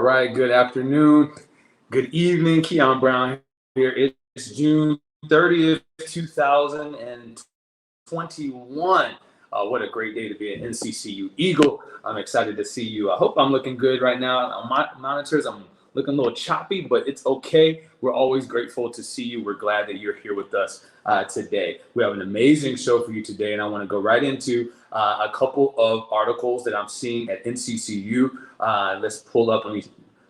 right, good afternoon, good evening. Keon Brown here. It's June 30th, 2021. What a great day to be an NCCU Eagle. I'm excited to see you. I hope I'm looking good right now on my monitors. I'm looking a little choppy, but it's okay. We're always grateful to see you. We're glad that you're here with us today. We have an amazing show for you today, and I want to go right into a couple of articles that I'm seeing at NCCU. Let's pull up. Let me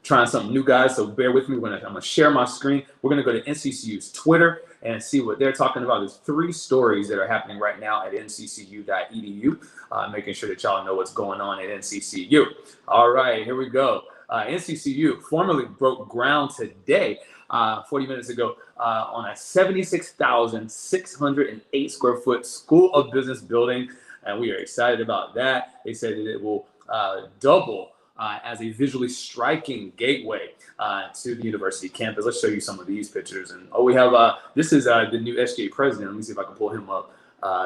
trying something new, guys, so bear with me. I'm gonna share my screen. We're gonna go to NCCU's Twitter and see what they're talking about. There's 3 stories that are happening right now at nccu.edu, making sure that y'all know what's going on at NCCU. All right, here we go. NCCU formally broke ground today, 40 minutes ago, on a 76,608 square foot School of Business building, and we are excited about that. They said that it will double as a visually striking gateway to the university campus. Let's show you some of these pictures. And we have this is the new SGA president. Let me see if I can pull him up.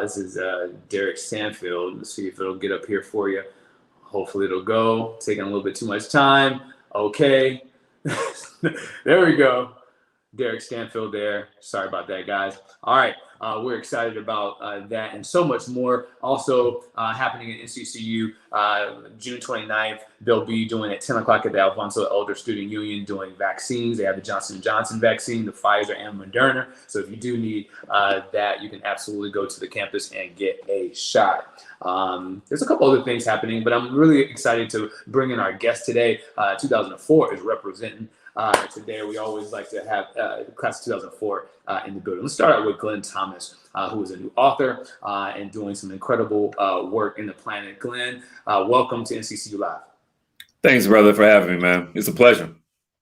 This is Derek Stanfield. Let's see if it'll get up here for you. Hopefully it'll go. Taking a little bit too much time. Okay. There we go. Derek Stanfield there. Sorry about that, guys. All right. We're excited about that and so much more. Also happening at NCCU, June 29th, they'll be doing at 10 o'clock at the Alfonso Elder Student Union doing vaccines. They have the Johnson & Johnson vaccine, the Pfizer and Moderna. So if you do need that, you can absolutely go to the campus and get a shot. There's a couple other things happening, but I'm really excited to bring in our guest today. 2004 is representing. Today, we always like to have class of 2004 in the building. Let's start out with Glenn Thomas, who is a new author and doing some incredible work in the planet. Glenn, welcome to NCCU Live. Thanks, brother, for having me, man. It's a pleasure.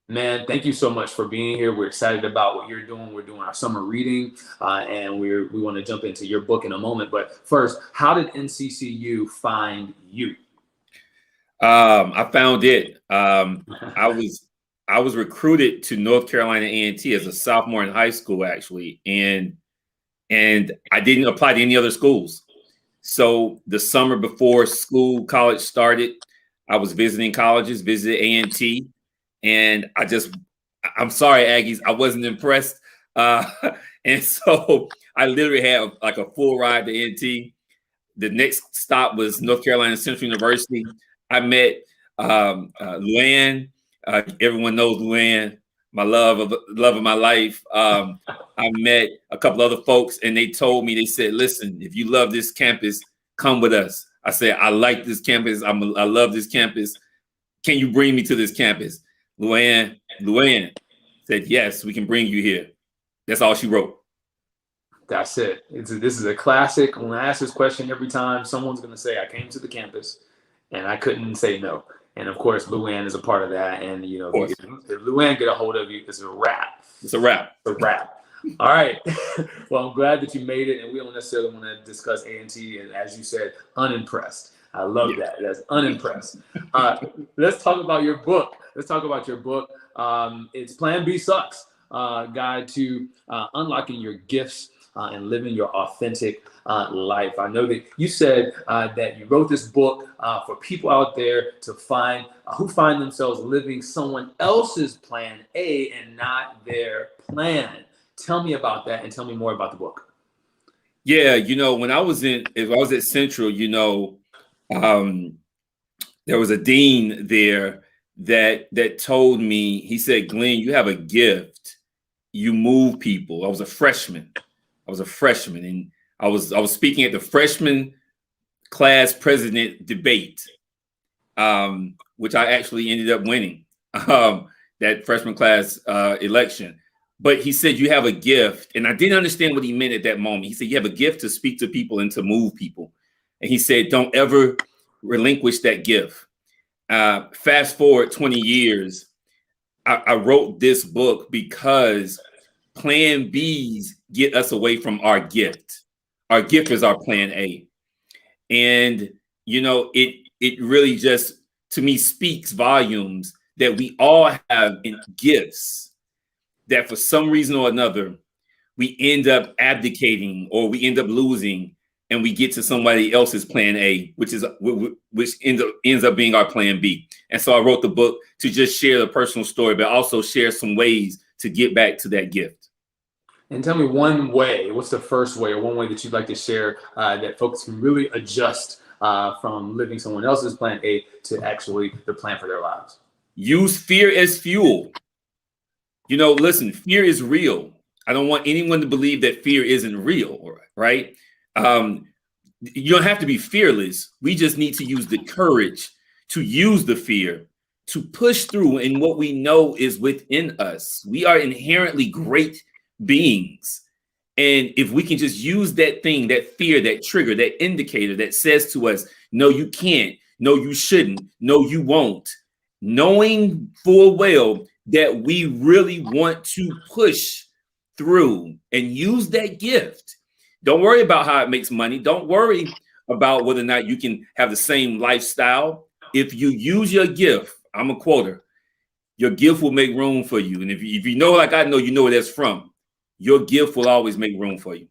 Man, thank you so much for being here. We're excited about what you're doing. We're doing our summer reading, and we want to jump into your book in a moment. But first, how did NCCU find you? I found it. I was recruited to North Carolina A&T as a sophomore in high school, actually, and I didn't apply to any other schools. So the summer before college started, I was visiting colleges, visited A&T, and I'm sorry, Aggies, I wasn't impressed. And so I literally had like a full ride to A&T. The next stop was North Carolina Central University. I met Luann. Everyone knows Luann, my love of my life. I met a couple other folks, and they told me, they said, listen, if you love this campus, come with us. I said, I like this campus. I love this campus. Can you bring me to this campus? Luann said, yes, we can bring you here. That's all she wrote. That's it. This is a classic. When I ask this question every time, someone's going to say, I came to the campus and I couldn't say no. And of course, Luann is a part of that. And, you know, if Luann get a hold of you, it's a wrap. It's a wrap. It's a wrap. All right. Well, I'm glad that you made it. And we don't necessarily want to discuss A&T. And as you said, unimpressed. I love that. That's unimpressed. Let's talk about your book. It's Plan B Sucks, Guide to Unlocking Your Gifts and Living Your Authentic Life. I know that you said that you wrote this book for people out there to find who find themselves living someone else's plan A and not their plan. Tell me about that and tell me more about the book. Yeah, you know, when I was at Central, you know, there was a dean there that told me, he said, Glenn, you have a gift. You move people. I was a freshman, and I was speaking at the freshman class president debate, which I actually ended up winning that freshman class election. But he said, you have a gift. And I didn't understand what he meant at that moment. He said, you have a gift to speak to people and to move people. And he said, don't ever relinquish that gift. Fast forward 20 years, I wrote this book because Plan Bs get us away from our gift. Our gift is our plan A. And, you know, it really just, to me, speaks volumes that we all have in gifts that for some reason or another, we end up abdicating or we end up losing and we get to somebody else's plan A, which ends up being our plan B. And so I wrote the book to just share the personal story, but also share some ways to get back to that gift. And tell me one way, what's the first way or one way that you'd like to share that folks can really adjust from living someone else's plan A to actually the plan for their lives? Use fear as fuel. Listen, fear is real. I don't want anyone to believe that fear isn't real, right? You don't have to be fearless. We just need to use the courage to use the fear to push through in what we know is within us. We are inherently great beings. And if we can just use that thing, that fear, that trigger, that indicator that says to us, no, you can't, no, you shouldn't, no, you won't, knowing full well that we really want to push through and use that gift. Don't worry about how it makes money. Don't worry about whether or not you can have the same lifestyle. If you use your gift, I'm a quoter, your gift will make room for you. And if you know, like I know, you know where that's from, your gift will always make room for you.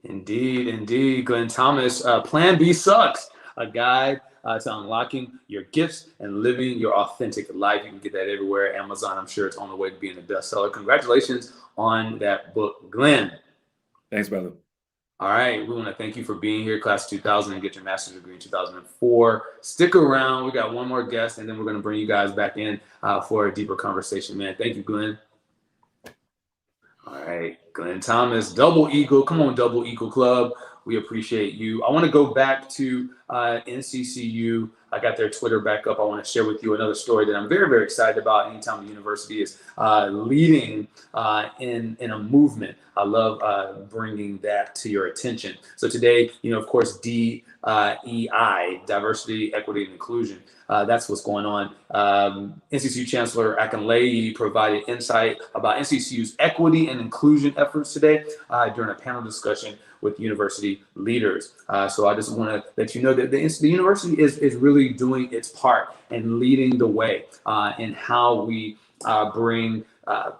Indeed. Glenn Thomas, Plan B Sucks, a guide to unlocking your gifts and living your authentic life. You can get that everywhere. Amazon, I'm sure it's on the way to being a bestseller. Congratulations on that book, Glenn. Thanks, brother. All right, we want to thank you for being here, class 2000, and get your master's degree in 2004. Stick around. We got one more guest, and then we're going to bring you guys back in for a deeper conversation, man. Thank you, Glenn. All right, Glenn Thomas, Double Eagle. Come on, Double Eagle Club. We appreciate you. I want to go back to NCCU. I got their Twitter back up. I want to share with you another story that I'm very, very excited about anytime the university is leading in a movement. I love bringing that to your attention. So today, of course, DEI, Diversity, Equity, and Inclusion. That's what's going on. NCCU Chancellor Akinleye provided insight about NCCU's equity and inclusion efforts today during a panel discussion with university leaders. So I just want to let you know that the university is really doing its part and leading the way in how we bring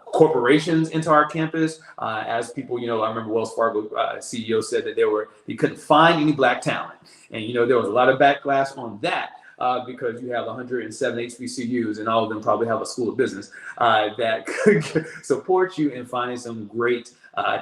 corporations into our campus. As people, I remember Wells Fargo CEO said that he couldn't find any Black talent. And, there was a lot of backlash on that. Because you have 107 HBCUs and all of them probably have a school of business that could support you in finding some great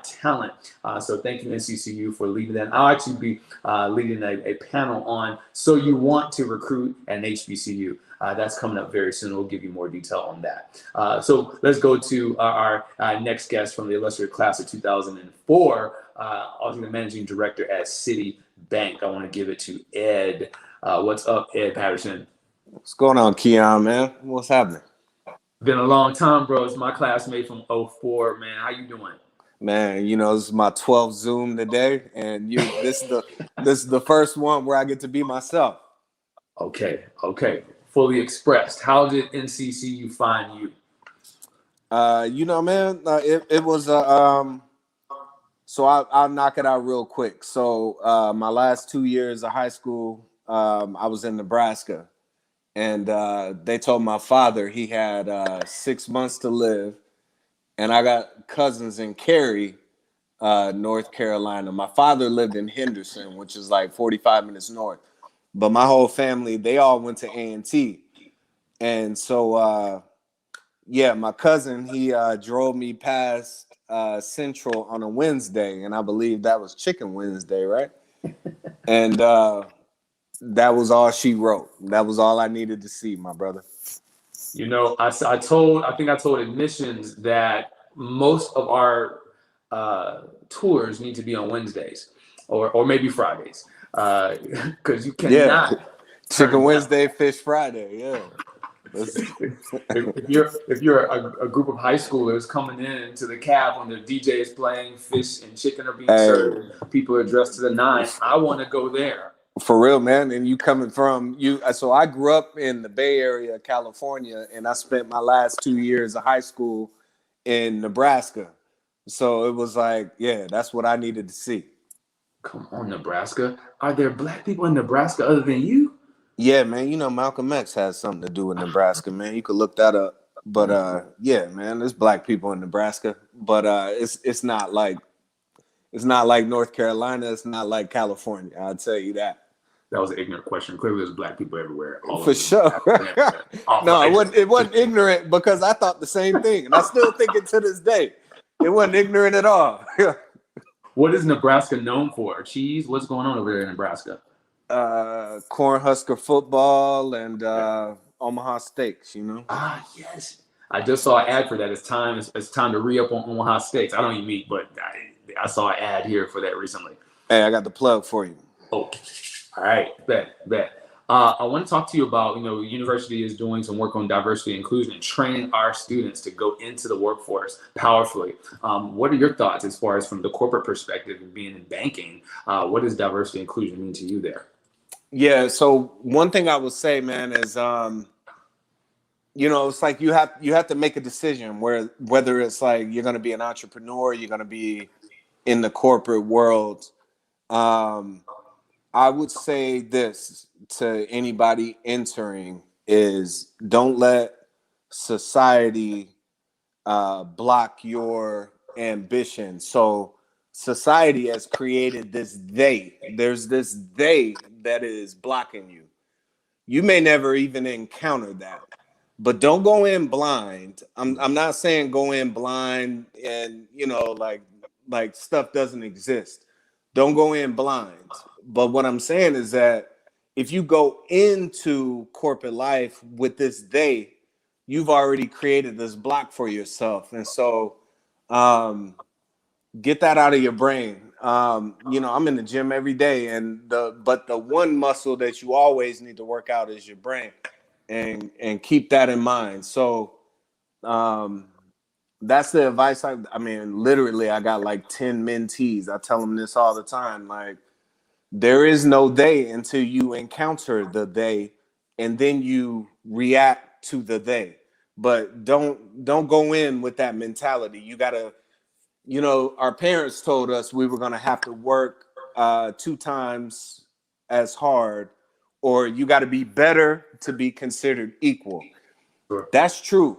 talent. So thank you, NCCU, for leading that. I'll actually be leading a panel on So You Want to Recruit at an HBCU. That's coming up very soon. We'll give you more detail on that. So let's go to our next guest from the illustrious class of 2004, also the managing director at Citibank. I want to give it to Ed. What's up, Ed Patterson? What's going on, Keon, man? What's happening? Been a long time, bro. It's my classmate from 04, man. How you doing? Man, this is my 12th Zoom today, and this is the first one where I get to be myself. Okay. Fully expressed. How did NCCU find you? Man, it was so I'll knock it out real quick. So my last 2 years of high school, I was in Nebraska, and they told my father he had 6 months to live, and I got cousins in Cary, North Carolina. My father lived in Henderson, which is like 45 minutes north, but my whole family, they all went to A&T. And so, my cousin, he drove me past Central on a Wednesday, and I believe that was Chicken Wednesday, right? And that was all she wrote. That was all I needed to see, my brother. I think I told admissions that most of our tours need to be on Wednesdays or maybe Fridays because you cannot. Yeah. Chicken Wednesday, Fish Friday. Yeah. If you're a group of high schoolers coming in to the cab when the DJ is playing, fish and chicken are being served, and people are dressed to the nines, I want to go there. For real, man. And you coming from so I grew up in the Bay Area, California, and I spent my last 2 years of high school in Nebraska. So it was like, that's what I needed to see. Come on, Nebraska. Are there Black people in Nebraska other than you? Yeah, man. Malcolm X has something to do with Nebraska, man. You could look that up. But man, there's Black people in Nebraska. But it's not like It's not like North Carolina. It's not like California. I'll tell you that. That was an ignorant question. Clearly, there's black people everywhere. For sure. No, it wasn't ignorant because I thought the same thing, and I still think it to this day. It wasn't ignorant at all. What is Nebraska known for? Cheese? What's going on over there in Nebraska? Cornhusker football and Omaha steaks. You know. Ah, yes. I just saw an ad for that. It's time to re-up on Omaha steaks. I don't eat meat, but I saw an ad here for that recently. Hey, I got the plug for you. Oh. All right, bet. I want to talk to you about, the university is doing some work on diversity and inclusion and training our students to go into the workforce powerfully. What are your thoughts as far as from the corporate perspective and being in banking? What does diversity and inclusion mean to you there? Yeah, so one thing I would say, man, is it's like you have to make a decision whether it's like you're going to be an entrepreneur, you're going to be in the corporate world. I would say this to anybody entering is don't let society block your ambition. So society has created this they. There's this they that is blocking you. You may never even encounter that, but don't go in blind. I'm not saying go in blind and like stuff doesn't exist. Don't go in blind. But what I'm saying is that if you go into corporate life with this they, you've already created this block for yourself. And so get that out of your brain. I'm in the gym every day, but the one muscle that you always need to work out is your brain, and keep that in mind. So that's the advice. Literally, I got like 10 mentees. I tell them this all the time. Like, there is no they until you encounter the they, and then you react to the they. But don't go in with that mentality. You gotta, our parents told us we were gonna have to work 2 times as hard, or you got to be better to be considered equal. Sure. That's true.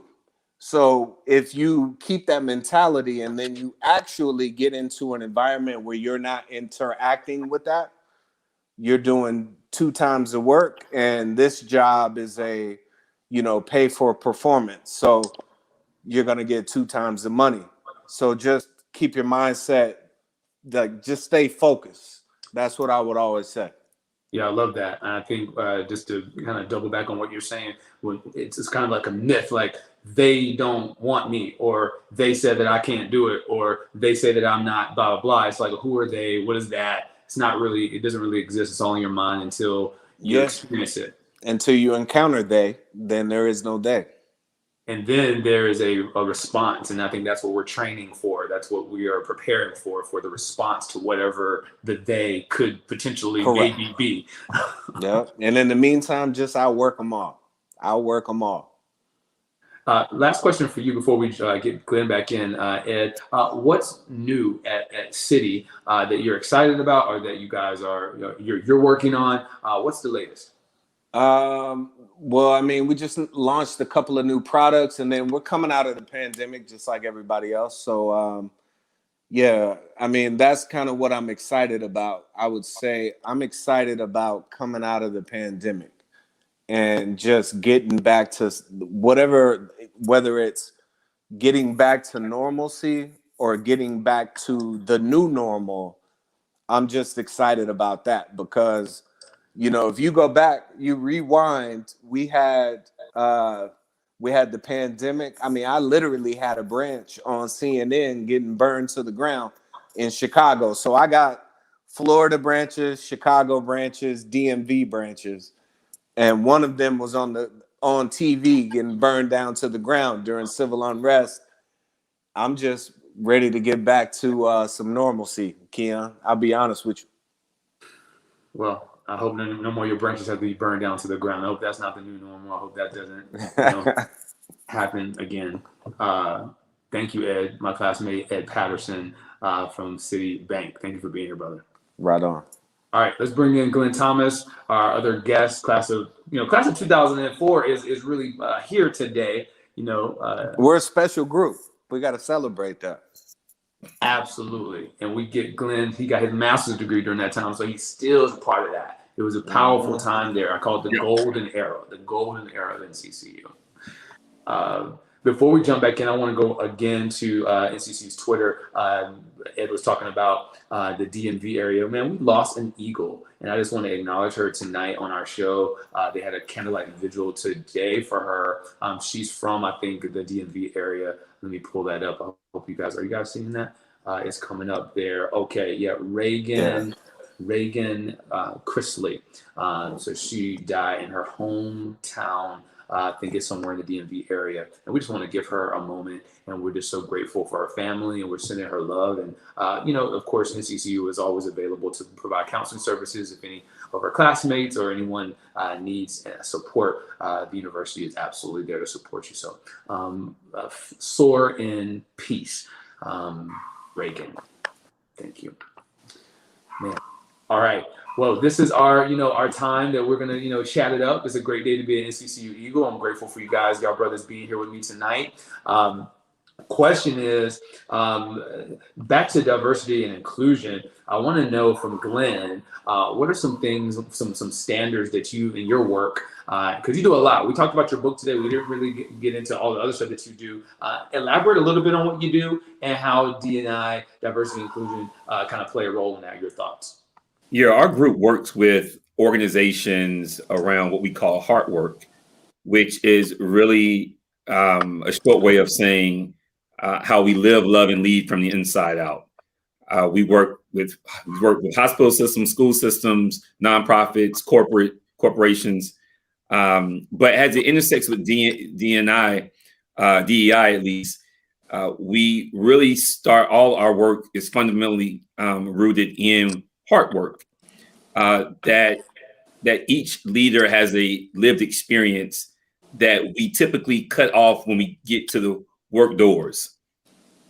So if you keep that mentality and then you actually get into an environment where you're not interacting with that, you're doing 2 times the work, and this job is a, pay for performance. So you're going to get 2 times the money. So just keep your mindset, like just stay focused. That's what I would always say. Yeah, I love that. And I think just to kind of double back on what you're saying, it's kind of like a myth, like they don't want me, or they said that I can't do it, or they say that I'm not blah, blah, blah. It's like, who are they? What is that? It doesn't really exist. It's all in your mind until you experience it. Until you encounter they, then there is no they. And then there is a response. And I think that's what we're training for. That's what we are preparing for the response to whatever the they could potentially maybe be. Yeah. And in the meantime, just outwork them all. Last question for you before we get Glenn back in, Ed. What's new at City that you're excited about, or that you guys are you're working on? What's the latest? Well, we just launched a couple of new products, and then we're coming out of the pandemic just like everybody else. So that's kind of what I'm excited about. I would say I'm excited about coming out of the pandemic and just getting back to whether it's getting back to normalcy or getting back to the new normal. I'm just excited about that because, if you go back, you rewind, we had the pandemic. I literally had a branch on CNN getting burned to the ground in Chicago. So I got Florida branches, Chicago branches, DMV branches. And one of them was on TV getting burned down to the ground during civil unrest. I'm just ready to get back to some normalcy, Keon. I'll be honest with you. Well, I hope no more of your branches have to be burned down to the ground. I hope that's not the new normal. I hope that doesn't happen again. Thank you, Ed, my classmate, Ed Patterson from City Bank. Thank you for being here, brother. Right on. All right, let's bring in Glenn Thomas, our other guest. Class of 2004 is really here today. We're a special group. We got to celebrate that. Absolutely. And we get Glenn, he got his master's degree during that time, so he still is a part of that. It was a powerful time there. I call it the golden era of NCCU. Before we jump back in, I want to go again to NCC's Twitter. Ed was talking about the DMV area. Man, we lost an eagle, and I just want to acknowledge her tonight on our show. They had a candlelight vigil today for her. She's from, I think, the DMV area. Let me pull that up. I hope you guys, are you guys seeing that? It's coming up there. Okay, yeah, Regan Chrisley. So she died in her hometown. I think it's somewhere in the DMV area. And we just want to give her a moment. And we're just so grateful for her family, and we're sending her love. And, of course, NCCU is always available to provide counseling services. If any of her classmates or anyone needs support, the university is absolutely there to support you. So soar in peace, Reagan. Thank you. Man. All right. Well, this is our time that we're gonna, chat it up. It's a great day to be an NCCU Eagle. I'm grateful for you guys, y'all brothers, being here with me tonight. Question is, back to diversity and inclusion. I want to know from Glenn, what are some things, some standards that you in your work, because you do a lot. We talked about your book today. We didn't really get into all the other stuff that you do. Elaborate a little bit on what you do and how D&I, diversity and inclusion, kind of play a role in that. Your thoughts. Yeah, our group works with organizations around what we call heart work, which is really a short way of saying how we live, love, and lead from the inside out. We work with hospital systems, school systems, nonprofits, corporations, but as it intersects with DEI at least, we really start all our work is fundamentally rooted in heart work. That each leader has a lived experience that we typically cut off when we get to the work doors.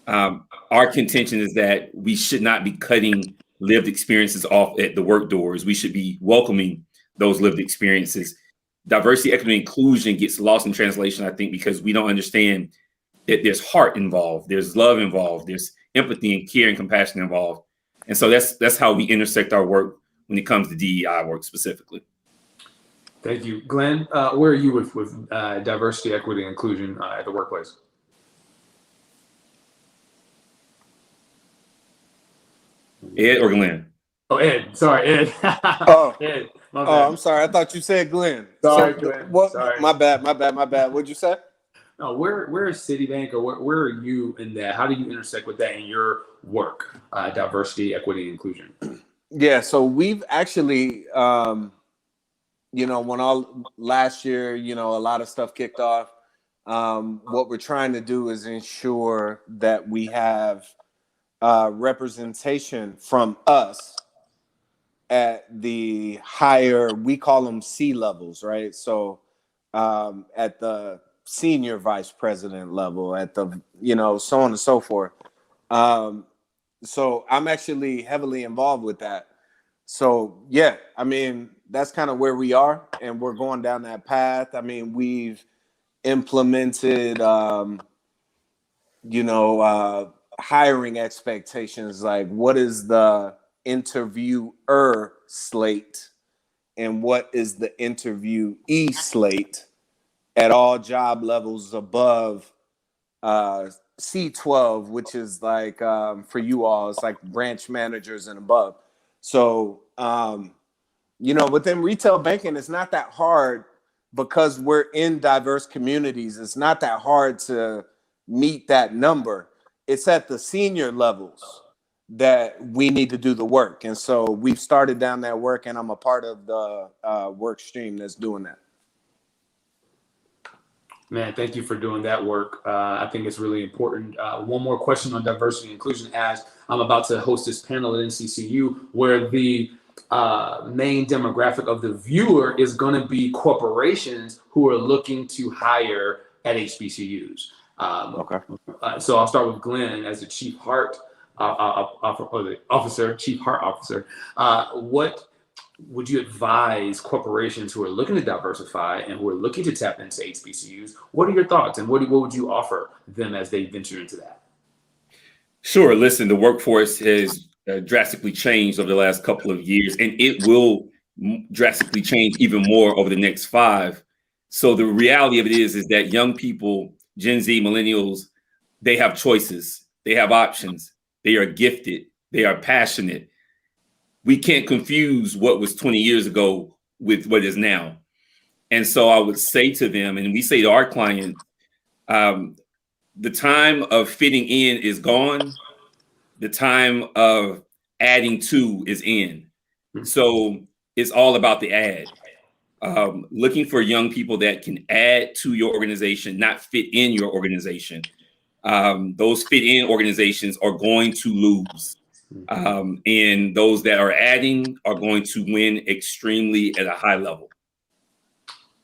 Our contention is that we should not be cutting lived experiences off at the work doors. We should be welcoming those lived experiences. Diversity, equity, and inclusion gets lost in translation, I think, because we don't understand that there's heart involved, there's love involved, there's empathy and care and compassion involved. And so that's how we intersect our work when it comes to DEI work specifically. Thank you. Glenn, where are you with diversity, equity, and inclusion at the workplace? Ed or Glenn? Oh, Ed. Sorry, Ed. Ed. I'm sorry. I thought you said Glenn. Sorry, Glenn. What? Sorry. My bad. What'd you say? No, where is Citibank, or where are you in that? How do you intersect with that in your work, diversity, equity, and inclusion? Yeah, so we've actually, last year, a lot of stuff kicked off. What we're trying to do is ensure that we have representation from us at the higher, we call them C levels, right? So at the senior vice president level, at the, so on and so forth. So I'm actually heavily involved with that. So yeah, I mean, that's kind of where we are, and we're going down that path. I mean, we've implemented, hiring expectations, like what is the interviewer slate and what is the interviewee slate at all job levels above C12, which is like, for you all, it's like branch managers and above. So, within retail banking, it's not that hard because we're in diverse communities. It's not that hard to meet that number. It's at the senior levels that we need to do the work. And so we've started down that work, and I'm a part of the work stream that's doing that. Man, thank you for doing that work. I think it's really important. One more question on diversity and inclusion, as I'm about to host this panel at NCCU, where the main demographic of the viewer is going to be corporations who are looking to hire at HBCUs. Okay. So I'll start with Glenn as the Chief Heart Officer. What would you advise corporations who are looking to diversify and who are looking to tap into HBCUs? What are your thoughts, and what would you offer them as they venture into that? Sure. Listen, the workforce has drastically changed over the last couple of years, and it will drastically change even more over the next 5. So the reality of it is that young people, Gen Z, millennials, they have choices, they have options, they are gifted, they are passionate. We can't confuse what was 20 years ago with what is now. And so I would say to them, and we say to our clients, the time of fitting in is gone. The time of adding to is in. So it's all about the add. Looking for young people that can add to your organization, not fit in your organization. Those fit in organizations are going to lose. And those that are adding are going to win extremely at a high level.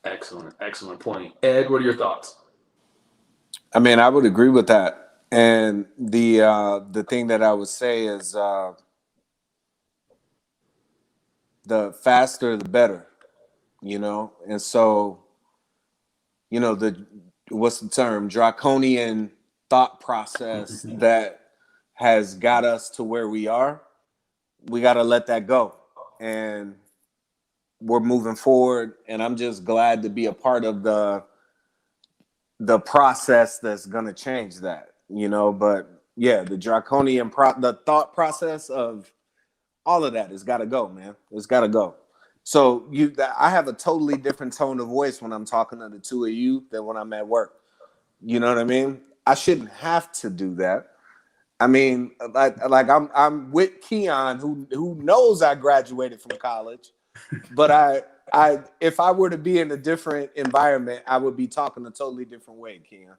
Excellent point. Ed, what are your thoughts? I mean, I would agree with that. And the thing that I would say is the faster the better, you know. And so, you know, what's the term? Draconian thought process that has got us to where we are. We got to let that go. And we're moving forward. And I'm just glad to be a part of the process that's going to change that, you know. But yeah, the draconian the thought process of all of that has got to go, man. It's got to go. So I have a totally different tone of voice when I'm talking to the two of you than when I'm at work. You know what I mean? I shouldn't have to do that. I mean, like I'm with Keon, who knows I graduated from college, but I if I were to be in a different environment, I would be talking a totally different way, Keon.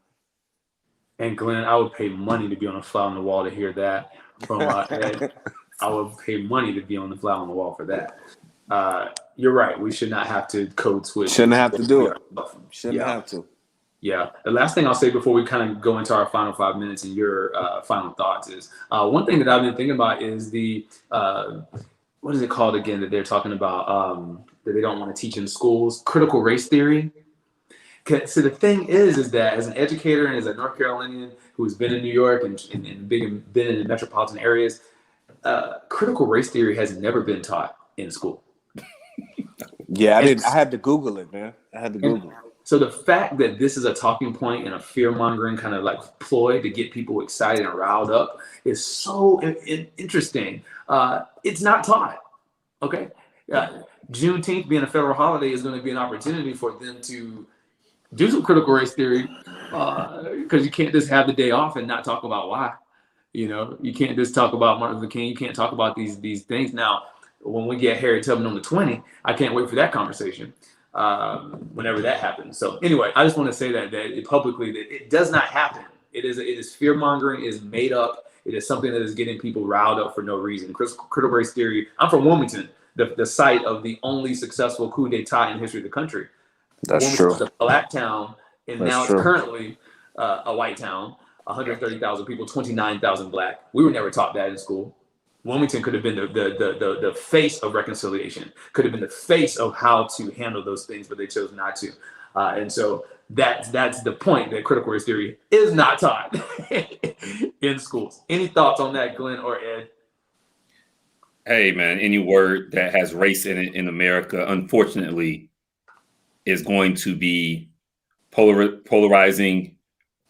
And Glenn, I would pay money to be on a fly on the wall to hear that from Ed. I would pay money to be on the fly on the wall for that. You're right. We should not have to code switch. Shouldn't have to do it. Shouldn't have to. Yeah. The last thing I'll say before we kind of go into our final 5 minutes and your final thoughts is one thing that I've been thinking about is the what is it called again that they're talking about that they don't want to teach in schools? Critical race theory. So the thing is that as an educator and as a North Carolinian who's been in New York and been in the metropolitan areas, critical race theory has never been taught in school. Yeah, I had to Google it, man. I had to Google it. So the fact that this is a talking point and a fear-mongering kind of like ploy to get people excited and riled up is so interesting. It's not taught, okay? Juneteenth being a federal holiday is going to be an opportunity for them to do some critical race theory because you can't just have the day off and not talk about why. You know, you can't just talk about Martin Luther King. You can't talk about these things. Now, when we get Harriet Tubman on the 20, I can't wait for that conversation. Whenever that happens. So anyway, I just want to say that publicly that it does not happen. It is fear mongering. It is made up. It is something that is getting people riled up for no reason. Critical race theory. I'm from Wilmington, the site of the only successful coup d'état in history of the country. That's Wilmington true. was a black town, and That's now true. it's currently a white town. 130,000 people, 29,000 black. We were never taught that in school. Wilmington could have been the face of reconciliation, could have been the face of how to handle those things, but they chose not to. And so that's the point, that critical race theory is not taught in schools. Any thoughts on that, Glenn or Ed? Hey, man, any word that has race in it in America, unfortunately, is going to be polarizing,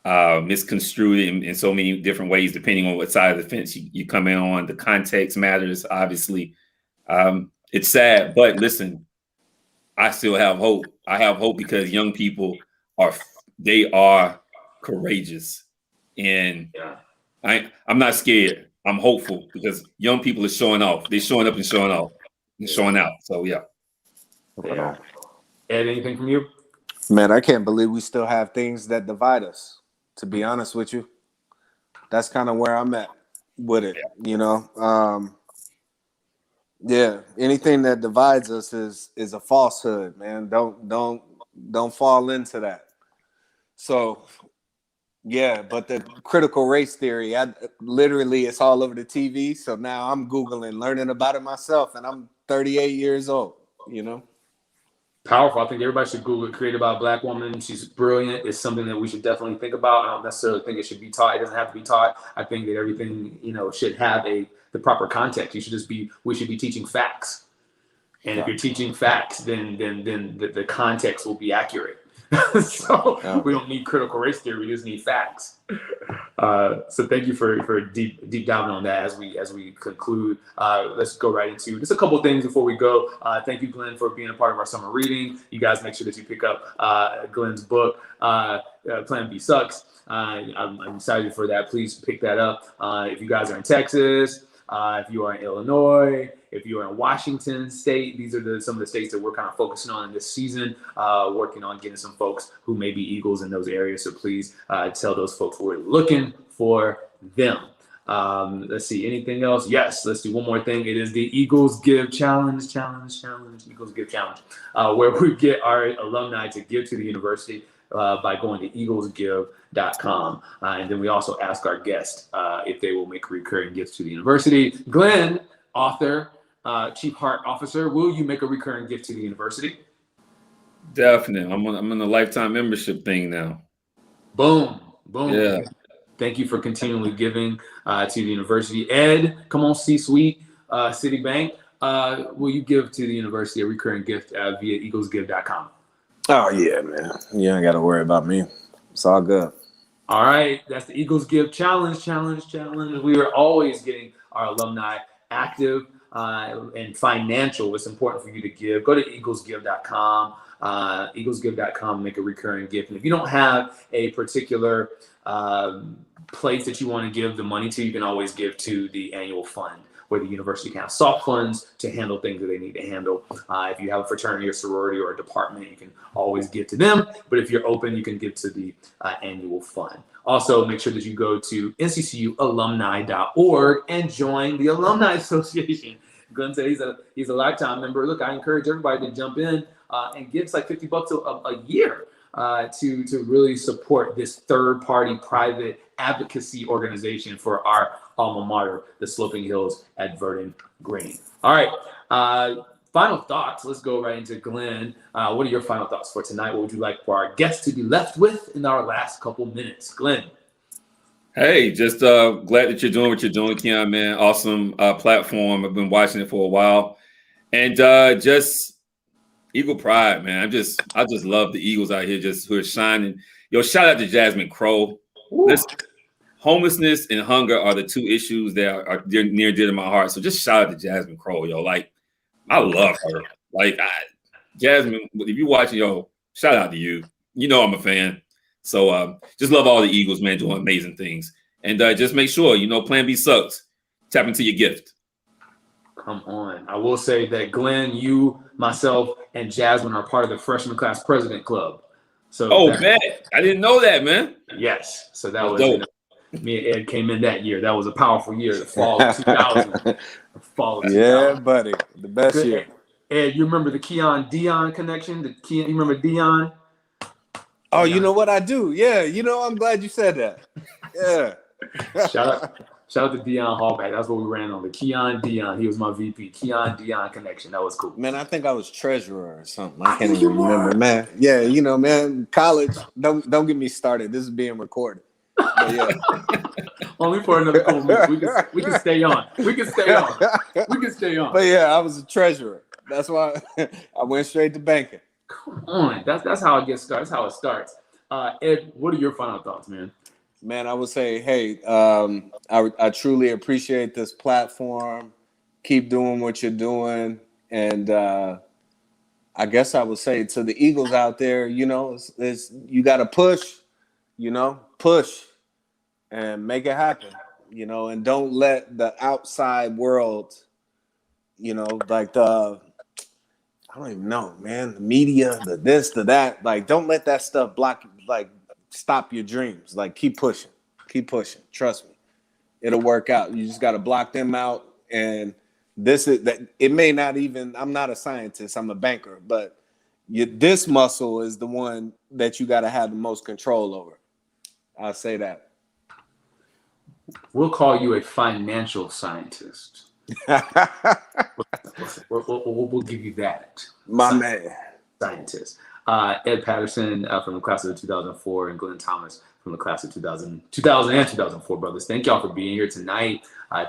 misconstrued in so many different ways, depending on what side of the fence you come in on. The context matters, obviously. It's sad, but listen, I still have hope. I have hope because young people are courageous, and I'm not scared. I'm hopeful because young people are showing off. They're showing up and showing off and showing out. So yeah. Ed, anything from you? Man, I can't believe we still have things that divide us. To be honest with you, that's kind of where I'm at with it. You know, yeah. Anything that divides us is a falsehood, man. Don't fall into that. So, yeah. But the critical race theory, it's all over the TV. So now I'm Googling, learning about it myself, and I'm 38 years old. You know. Powerful. I think everybody should Google it. Created by a Black woman. She's brilliant. It's something that we should definitely think about. I don't necessarily think it should be taught. It doesn't have to be taught. I think that everything, should have the proper context. We should be teaching facts. And if you're teaching facts, then the context will be accurate. So we don't need critical race theory. We just need facts. So thank you for deep diving on that as we conclude. Let's go right into just a couple things before we go. Thank you, Glenn, for being a part of our summer reading. You guys make sure that you pick up Glenn's book, Plan B Sucks. I'm excited for that. Please pick that up. If you guys are in Texas, if you are in Illinois, if you are in Washington State, these are some of the states that we're kind of focusing on in this season, working on getting some folks who may be Eagles in those areas. So please tell those folks we're looking for them. Let's see, anything else? Yes, let's do one more thing. It is the Eagles Give Challenge. Eagles Give Challenge, where we get our alumni to give to the university by going to eaglesgive.com. And then we also ask our guests if they will make recurring gifts to the university. Glenn, author, Chief Heart Officer, will you make a recurring gift to the university? Definitely. I'm on the lifetime membership thing now. Boom. Yeah. Thank you for continually giving to the university. Ed, come on, C-Suite, Citibank. Will you give to the university a recurring gift via eaglesgive.com? Oh, yeah, man. You ain't got to worry about me. It's all good. All right. That's the Eagles Give Challenge. We are always getting our alumni active and financial. It's important for you to give. Go to eaglesgive.com. Eaglesgive.com, make a recurring gift. And if you don't have a particular place that you want to give the money to, you can always give to the annual fund, where the university can have soft funds to handle things that they need to handle. If you have a fraternity or sorority or a department, you can always give to them. But if you're open, you can give to the annual fund. Also, make sure that you go to nccualumni.org and join the Alumni Association. Glenn said he's a lifetime member. Look, I encourage everybody to jump in and give like $50 a year to really support this third-party private advocacy organization for our alma mater, the Sloping Hills at Verdon Green. All right, final thoughts. Let's go right into Glenn. What are your final thoughts for tonight? What would you like for our guests to be left with in our last couple minutes? Glenn. Hey, just glad that you're doing what you're doing, Keon, man. Awesome platform. I've been watching it for a while. And just Eagle pride, man. I just love the Eagles out here who are shining. Yo, shout out to Jasmine Crowe. Homelessness and hunger are the two issues that are near and dear to my heart. So just shout out to Jasmine Crowe, yo. Like, I love her. Like, Jasmine, if you're watching, yo, shout out to you. You know I'm a fan. So just love all the Eagles, man, doing amazing things. And just make sure, Plan B sucks. Tap into your gift. Come on. I will say that Glenn, you, myself, and Jasmine are part of the freshman class president club. So man, I didn't know that, man. Yes. So that was dope. Me and Ed came in that year. That was a powerful year, the fall of 2000. Yeah, buddy. The best year. Ed, you remember the Keon Dion connection? You remember Dion? Oh, you know what I do? Yeah, I'm glad you said that. Yeah. Shout out to Dion Hallback. That's what we ran on. The Keon Dion. He was my VP. Keon Dion connection. That was cool. Man, I think I was treasurer or something. I can't even remember, man. Yeah, man, college. Don't get me started. This is being recorded. But yeah. Only for another couple minutes. We can stay on. We can stay on. But yeah, I was a treasurer. That's why I went straight to banking. Come on. That's how it gets started. That's how it starts. Ed, what are your final thoughts, man? Man, I would say, hey, I truly appreciate this platform. Keep doing what you're doing. And I guess I would say to the Eagles out there, you got to push, push and make it happen, and don't let the outside world, like I don't even know, man, the media, the this, the that, like, don't let that stuff stop your dreams. Like, keep pushing, trust me, it'll work out. You just got to block them out. And it may not even, I'm not a scientist, I'm a banker, but this muscle is the one that you got to have the most control over. I'll say that. We'll call you a financial scientist. We'll give you that. My man. scientists. Ed Patterson from the class of 2004 and Glenn Thomas from the class of 2000 and 2004, brothers. Thank y'all for being here tonight.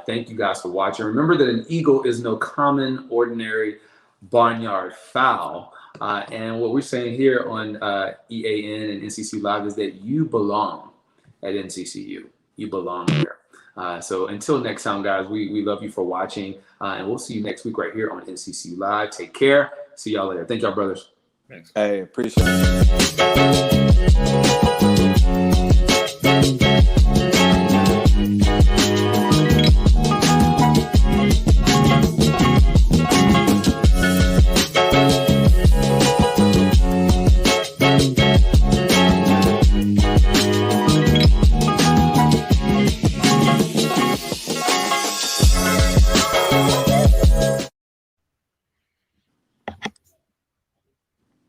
Thank you guys for watching. Remember that an eagle is no common, ordinary barnyard fowl. And what we're saying here on EAN and NCC Live is that you belong at NCCU. You belong here. So until next time, guys, we love you for watching. And we'll see you next week right here on NCC Live. Take care. See y'all later. Thank y'all, brothers. Thanks. Hey, appreciate it.